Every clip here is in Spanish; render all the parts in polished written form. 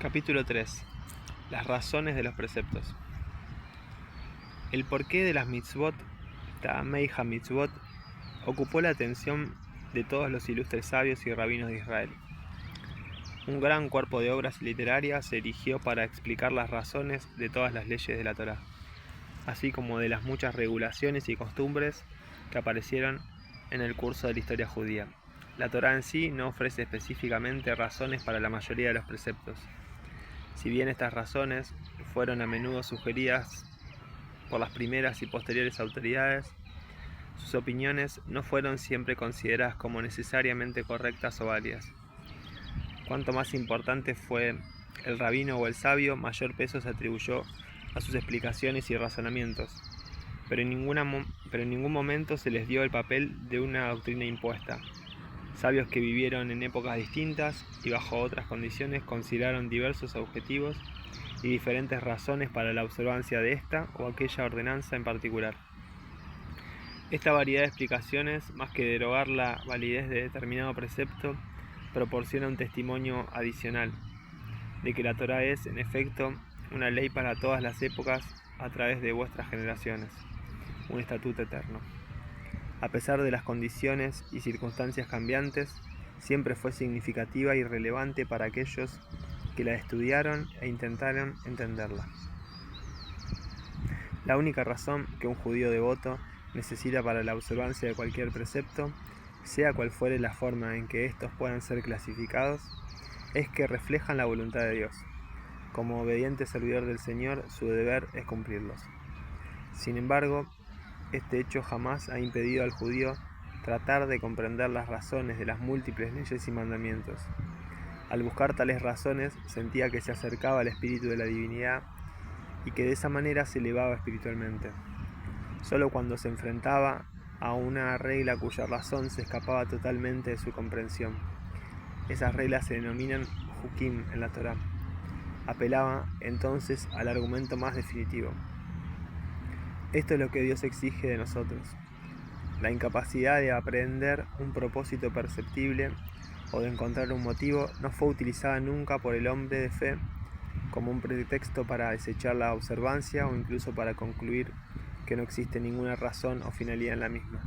Capítulo 3. Las razones de los preceptos. El porqué de las mitzvot, Ta'amei HaMitzvot, ocupó la atención de todos los ilustres sabios y rabinos de Israel. Un gran cuerpo de obras literarias se erigió para explicar las razones de todas las leyes de la Torá, así como de las muchas regulaciones y costumbres que aparecieron en el curso de la historia judía. La Torá en sí no ofrece específicamente razones para la mayoría de los preceptos. Si bien estas razones fueron a menudo sugeridas por las primeras y posteriores autoridades, sus opiniones no fueron siempre consideradas como necesariamente correctas o válidas. Cuanto más importante fue el rabino o el sabio, mayor peso se atribuyó a sus explicaciones y razonamientos, pero en ningún momento se les dio el papel de una doctrina impuesta. Sabios que vivieron en épocas distintas y bajo otras condiciones consideraron diversos objetivos y diferentes razones para la observancia de esta o aquella ordenanza en particular. Esta variedad de explicaciones, más que derogar la validez de determinado precepto, proporciona un testimonio adicional de que la Torá es, en efecto, una ley para todas las épocas a través de vuestras generaciones, un estatuto eterno. A pesar de las condiciones y circunstancias cambiantes, siempre fue significativa y relevante para aquellos que la estudiaron e intentaron entenderla. La única razón que un judío devoto necesita para la observancia de cualquier precepto, sea cual fuere la forma en que estos puedan ser clasificados, es que reflejan la voluntad de Dios. Como obediente servidor del Señor, su deber es cumplirlos. Sin embargo, este hecho jamás ha impedido al judío tratar de comprender las razones de las múltiples leyes y mandamientos. Al buscar tales razones, sentía que se acercaba al espíritu de la divinidad y que de esa manera se elevaba espiritualmente. Solo cuando se enfrentaba a una regla cuya razón se escapaba totalmente de su comprensión. Esas reglas se denominan Hukim en la Torá. Apelaba entonces al argumento más definitivo. Esto es lo que Dios exige de nosotros: la incapacidad de aprender un propósito perceptible o de encontrar un motivo no fue utilizada nunca por el hombre de fe como un pretexto para desechar la observancia o incluso para concluir que no existe ninguna razón o finalidad en la misma.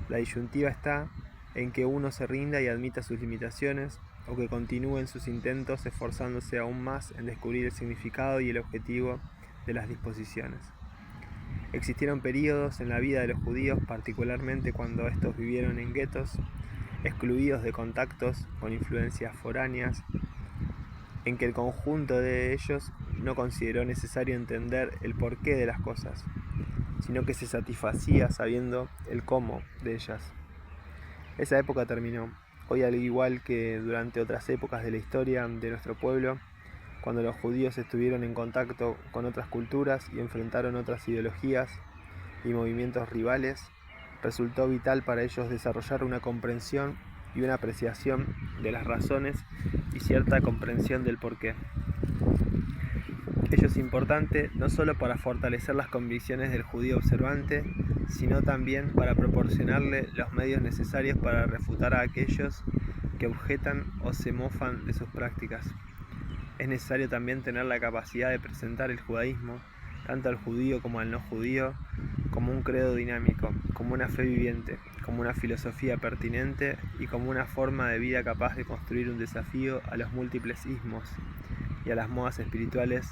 La disyuntiva está en que uno se rinda y admita sus limitaciones, o que continúe en sus intentos esforzándose aún más en descubrir el significado y el objetivo de las disposiciones. Existieron períodos en la vida de los judíos, particularmente cuando estos vivieron en guetos, excluidos de contactos con influencias foráneas, en que el conjunto de ellos no consideró necesario entender el porqué de las cosas, sino que se satisfacía sabiendo el cómo de ellas. Esa época terminó. Hoy, al igual que durante otras épocas de la historia de nuestro pueblo, cuando los judíos estuvieron en contacto con otras culturas y enfrentaron otras ideologías y movimientos rivales, resultó vital para ellos desarrollar una comprensión y una apreciación de las razones y cierta comprensión del porqué. Ello es importante no solo para fortalecer las convicciones del judío observante, sino también para proporcionarle los medios necesarios para refutar a aquellos que objetan o se mofan de sus prácticas. Es necesario también tener la capacidad de presentar el judaísmo, tanto al judío como al no judío, como un credo dinámico, como una fe viviente, como una filosofía pertinente y como una forma de vida capaz de construir un desafío a los múltiples ismos y a las modas espirituales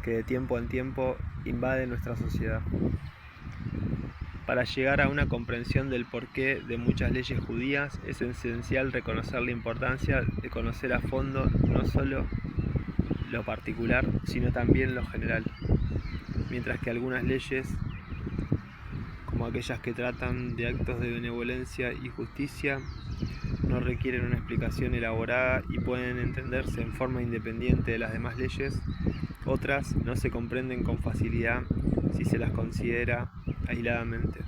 que de tiempo en tiempo invaden nuestra sociedad. Para llegar a una comprensión del porqué de muchas leyes judías, es esencial reconocer la importancia de conocer a fondo no solo lo particular, sino también lo general. Mientras que algunas leyes, como aquellas que tratan de actos de benevolencia y justicia, no requieren una explicación elaborada y pueden entenderse en forma independiente de las demás leyes, otras no se comprenden con facilidad si se las considera aisladamente.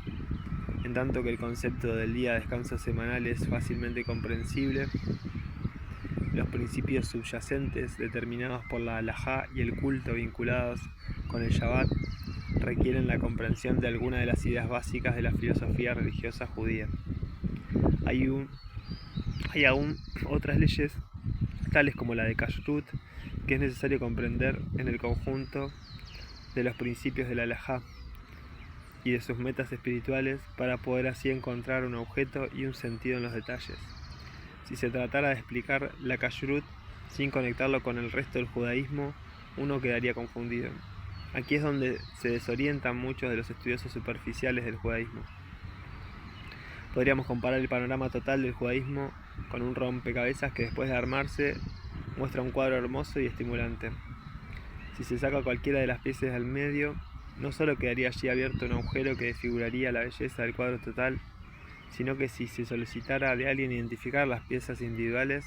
En tanto que el concepto del día de descanso semanal es fácilmente comprensible, los principios subyacentes determinados por la halajá y el culto vinculados con el Shabbat requieren la comprensión de algunas de las ideas básicas de la filosofía religiosa judía. Hay aún otras leyes tales como la de Kashrut, que es necesario comprender en el conjunto de los principios de la halajá y de sus metas espirituales para poder así encontrar un objeto y un sentido en los detalles. Si se tratara de explicar la Kashrut sin conectarlo con el resto del judaísmo, uno quedaría confundido. Aquí es donde se desorientan muchos de los estudiosos superficiales del judaísmo. Podríamos comparar el panorama total del judaísmo con un rompecabezas que después de armarse muestra un cuadro hermoso y estimulante. Si se saca cualquiera de las piezas del medio, no solo quedaría allí abierto un agujero que desfiguraría la belleza del cuadro total, sino que si se solicitara de alguien identificar las piezas individuales,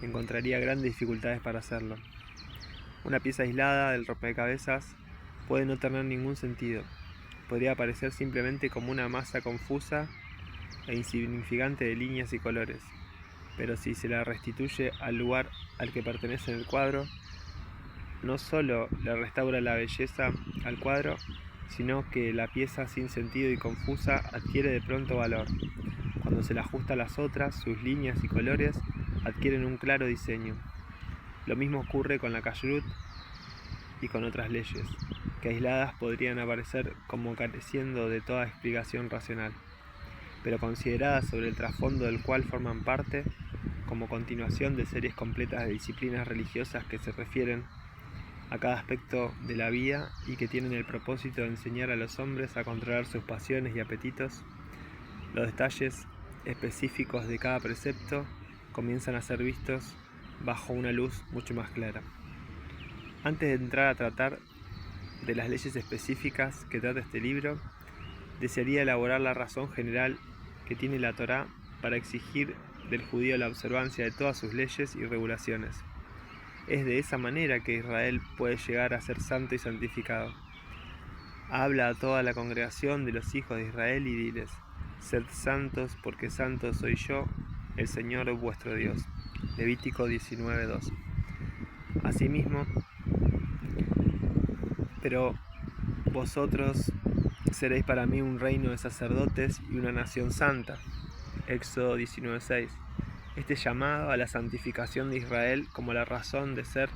encontraría grandes dificultades para hacerlo. Una pieza aislada del rompecabezas puede no tener ningún sentido. Podría aparecer simplemente como una masa confusa e insignificante de líneas y colores, pero si se la restituye al lugar al que pertenece en el cuadro, no solo le restaura la belleza al cuadro, sino que la pieza sin sentido y confusa adquiere de pronto valor. Cuando se la ajusta a las otras, sus líneas y colores adquieren un claro diseño. Lo mismo ocurre con la Kashrut y con otras leyes, que aisladas podrían aparecer como careciendo de toda explicación racional, pero consideradas sobre el trasfondo del cual forman parte, como continuación de series completas de disciplinas religiosas que se refieren a cada aspecto de la vida y que tienen el propósito de enseñar a los hombres a controlar sus pasiones y apetitos, los detalles específicos de cada precepto comienzan a ser vistos bajo una luz mucho más clara. Antes de entrar a tratar de las leyes específicas que trata este libro, desearía elaborar la razón general que tiene la Torá para exigir del judío la observancia de todas sus leyes y regulaciones. Es de esa manera que Israel puede llegar a ser santo y santificado. Habla a toda la congregación de los hijos de Israel y diles: sed santos porque santo soy yo, el Señor vuestro Dios. Levítico 19:2. Asimismo, pero vosotros seréis para mí un reino de sacerdotes y una nación santa. Éxodo 19:6. Este llamado a la santificación de Israel como la razón de ser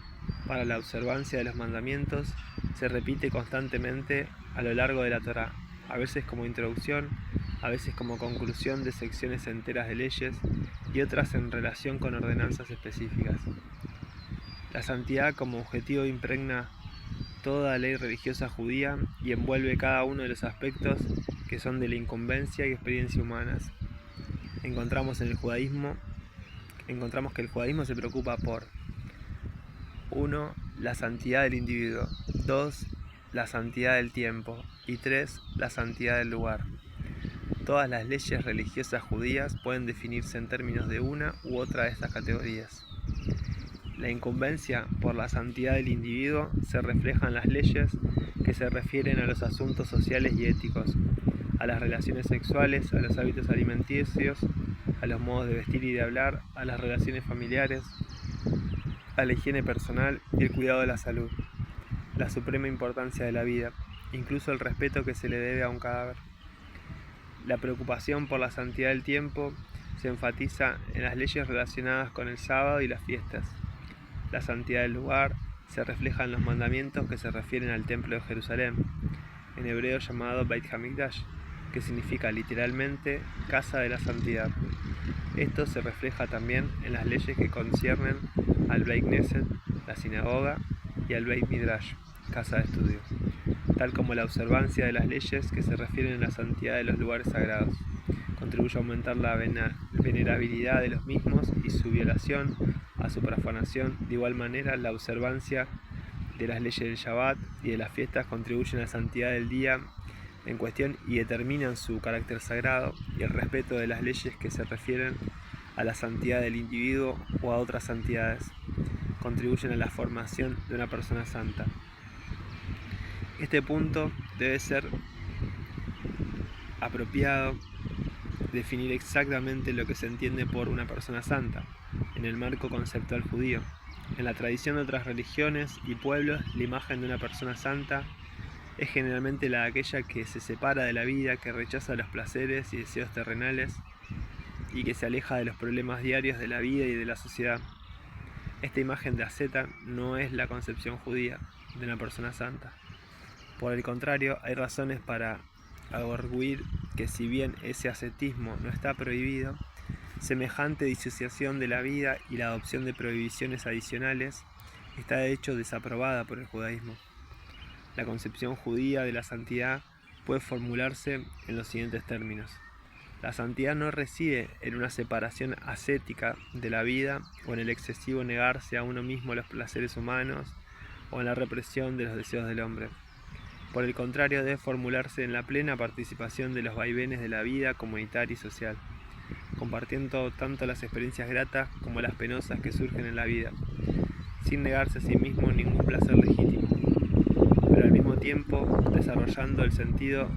para la observancia de los mandamientos se repite constantemente a lo largo de la Torá, a veces como introducción, a veces como conclusión de secciones enteras de leyes y otras en relación con ordenanzas específicas. La santidad como objetivo impregna toda ley religiosa judía y envuelve cada uno de los aspectos que son de la incumbencia y experiencia humanas. Encontramos que el judaísmo se preocupa por 1. La santidad del individuo, 2. La santidad del tiempo y 3. La santidad del lugar. Todas las leyes religiosas judías pueden definirse en términos de una u otra de estas categorías. La incumbencia por la santidad del individuo se refleja en las leyes que se refieren a los asuntos sociales y éticos, a las relaciones sexuales, a los hábitos alimenticios, a los modos de vestir y de hablar, a las relaciones familiares, a la higiene personal y el cuidado de la salud, la suprema importancia de la vida, incluso el respeto que se le debe a un cadáver. La preocupación por la santidad del tiempo se enfatiza en las leyes relacionadas con el sábado y las fiestas. La santidad del lugar se refleja en los mandamientos que se refieren al templo de Jerusalén, en hebreo llamado Beit HaMikdash, que significa literalmente casa de la santidad. Esto se refleja también en las leyes que conciernen al Beit Knesset, la sinagoga, y al Beit Midrash, casa de estudios, tal como la observancia de las leyes que se refieren a la santidad de los lugares sagrados. Contribuye a aumentar la venerabilidad de los mismos y su violación a su profanación. De igual manera, la observancia de las leyes del Shabbat y de las fiestas contribuyen a la santidad del día en cuestión y determinan su carácter sagrado, y el respeto de las leyes que se refieren a la santidad del individuo o a otras santidades contribuyen a la formación de una persona santa. Este punto debe ser apropiado definir exactamente lo que se entiende por una persona santa en el marco conceptual judío. En la tradición de otras religiones y pueblos, la imagen de una persona santa es generalmente la de aquella que se separa de la vida, que rechaza los placeres y deseos terrenales y que se aleja de los problemas diarios de la vida y de la sociedad. Esta imagen de asceta no es la concepción judía de una persona santa. Por el contrario, hay razones para arguir que si bien ese ascetismo no está prohibido, semejante disociación de la vida y la adopción de prohibiciones adicionales está de hecho desaprobada por el judaísmo. La concepción judía de la santidad puede formularse en los siguientes términos. La santidad no reside en una separación ascética de la vida o en el excesivo negarse a uno mismo los placeres humanos o en la represión de los deseos del hombre. Por el contrario, debe formularse en la plena participación de los vaivenes de la vida comunitaria y social, compartiendo tanto las experiencias gratas como las penosas que surgen en la vida, sin negarse a sí mismo ningún placer legítimo, pero al mismo tiempo desarrollando el sentido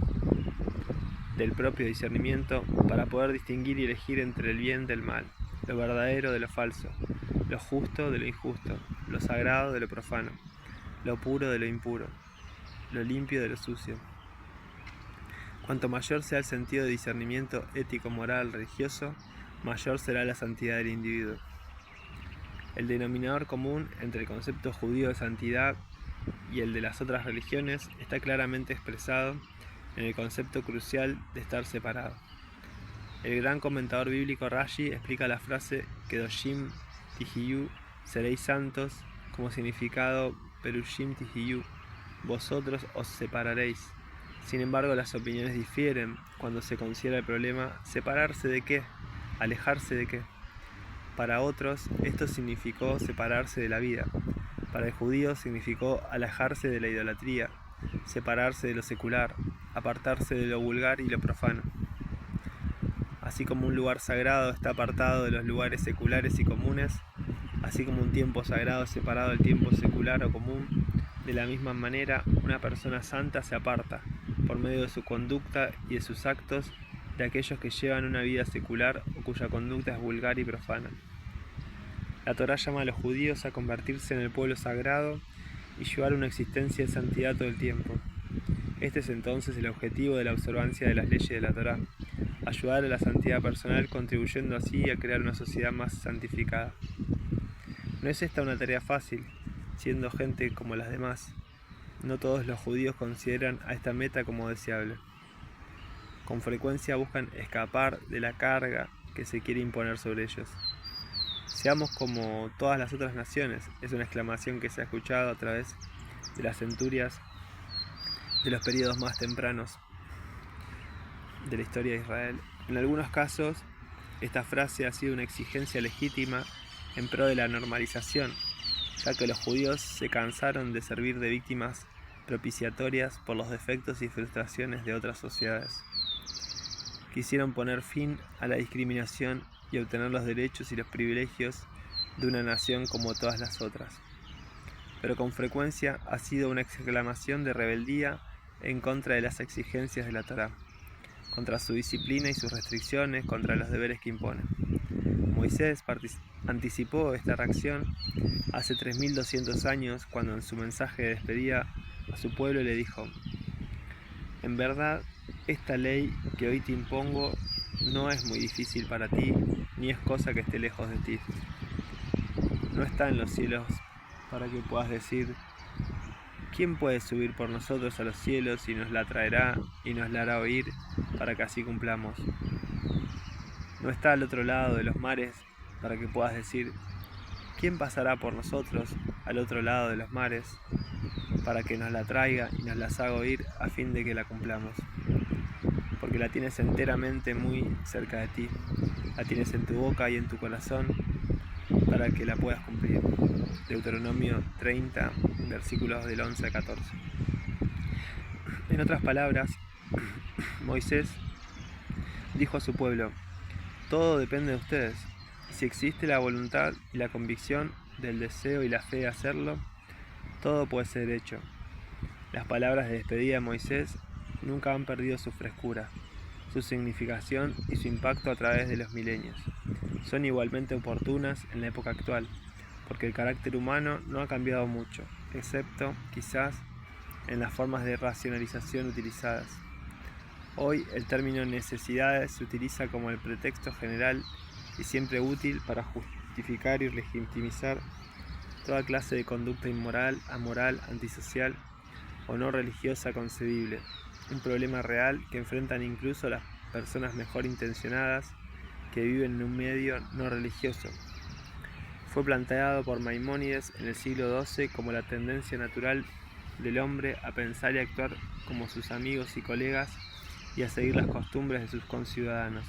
del propio discernimiento para poder distinguir y elegir entre el bien del mal, lo verdadero de lo falso, lo justo de lo injusto, lo sagrado de lo profano, lo puro de lo impuro, lo limpio de lo sucio. Cuanto mayor sea el sentido de discernimiento ético, moral, religioso, mayor será la santidad del individuo. El denominador común entre el concepto judío de santidad y el de las otras religiones está claramente expresado en el concepto crucial de estar separado. El gran comentador bíblico Rashi explica la frase Kedoshim Tihiyu, seréis santos, como significado Perushim Tihiyu, vosotros os separaréis. Sin embargo, las opiniones difieren cuando se considera el problema ¿separarse de qué? ¿Alejarse de qué? Para otros, esto significó separarse de la vida. Para el judío significó alejarse de la idolatría, separarse de lo secular, apartarse de lo vulgar y lo profano. Así como un lugar sagrado está apartado de los lugares seculares y comunes, así como un tiempo sagrado es separado del tiempo secular o común, de la misma manera una persona santa se aparta, por medio de su conducta y de sus actos, de aquellos que llevan una vida secular o cuya conducta es vulgar y profana. La Torá llama a los judíos a convertirse en el pueblo sagrado y llevar una existencia de santidad todo el tiempo. Este es entonces el objetivo de la observancia de las leyes de la Torá, ayudar a la santidad personal, contribuyendo así a crear una sociedad más santificada. No es esta una tarea fácil, siendo gente como las demás. No todos los judíos consideran a esta meta como deseable. Con frecuencia buscan escapar de la carga que se quiere imponer sobre ellos. Seamos como todas las otras naciones, es una exclamación que se ha escuchado a través de las centurias de los periodos más tempranos de la historia de Israel. En algunos casos, esta frase ha sido una exigencia legítima en pro de la normalización, ya que los judíos se cansaron de servir de víctimas propiciatorias por los defectos y frustraciones de otras sociedades. Quisieron poner fin a la discriminación y obtener los derechos y los privilegios de una nación como todas las otras. Pero con frecuencia ha sido una exclamación de rebeldía en contra de las exigencias de la Torá, contra su disciplina y sus restricciones, contra los deberes que impone. Moisés anticipó esta reacción hace 3200 años cuando en su mensaje de despedida a su pueblo le dijo: en verdad, esta ley que hoy te impongo no es muy difícil para ti, ni es cosa que esté lejos de ti. No está en los cielos para que puedas decir: ¿quién puede subir por nosotros a los cielos y nos la traerá y nos la hará oír para que así cumplamos? No está al otro lado de los mares para que puedas decir: ¿quién pasará por nosotros al otro lado de los mares para que nos la traiga y nos las haga oír a fin de que la cumplamos? Porque la tienes enteramente muy cerca de ti, la tienes en tu boca y en tu corazón para que la puedas cumplir. Deuteronomio 30, versículos del 11 al 14. En otras palabras, Moisés dijo a su pueblo: todo depende de ustedes. Si existe la voluntad y la convicción del deseo y la fe de hacerlo, todo puede ser hecho. Las palabras de despedida de Moisés nunca han perdido su frescura, su significación y su impacto a través de los milenios. Son igualmente oportunas en la época actual, porque el carácter humano no ha cambiado mucho, excepto, quizás, en las formas de racionalización utilizadas. Hoy el término necesidades se utiliza como el pretexto general y siempre útil para justificar y legitimizar toda clase de conducta inmoral, amoral, antisocial o no religiosa concebible, un problema real que enfrentan incluso las personas mejor intencionadas que viven en un medio no religioso. Fue planteado por Maimónides en el siglo XII como la tendencia natural del hombre a pensar y actuar como sus amigos y colegas y a seguir las costumbres de sus conciudadanos.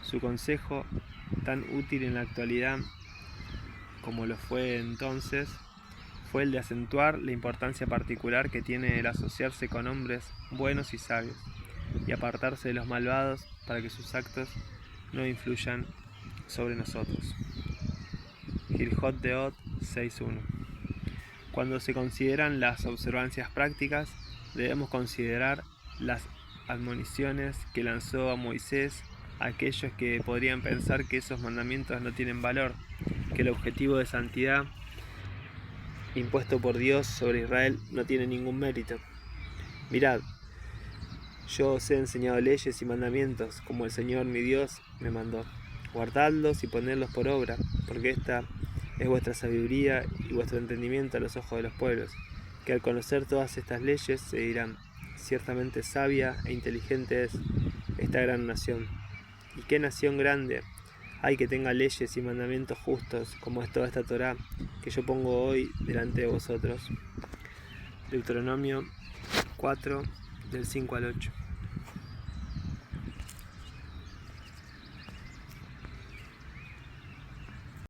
Su consejo, tan útil en la actualidad como lo fue entonces, fue el de acentuar la importancia particular que tiene el asociarse con hombres buenos y sabios, y apartarse de los malvados para que sus actos no influyan sobre nosotros. Hilhot Deot 6.1. Cuando se consideran las observancias prácticas, debemos considerar las admoniciones que lanzó a Moisés a aquellos que podrían pensar que esos mandamientos no tienen valor, que el objetivo de santidad impuesto por Dios sobre Israel no tiene ningún mérito. Mirad, yo os he enseñado leyes y mandamientos, como el Señor mi Dios me mandó. Guardadlos y ponedlos por obra, porque esta es vuestra sabiduría y vuestro entendimiento a los ojos de los pueblos, que al conocer todas estas leyes se dirán: ciertamente sabia e inteligente es esta gran nación. ¿Y qué nación grande hay que tenga leyes y mandamientos justos, como es toda esta Torá que yo pongo hoy delante de vosotros? Deuteronomio 4, del 5 al 8.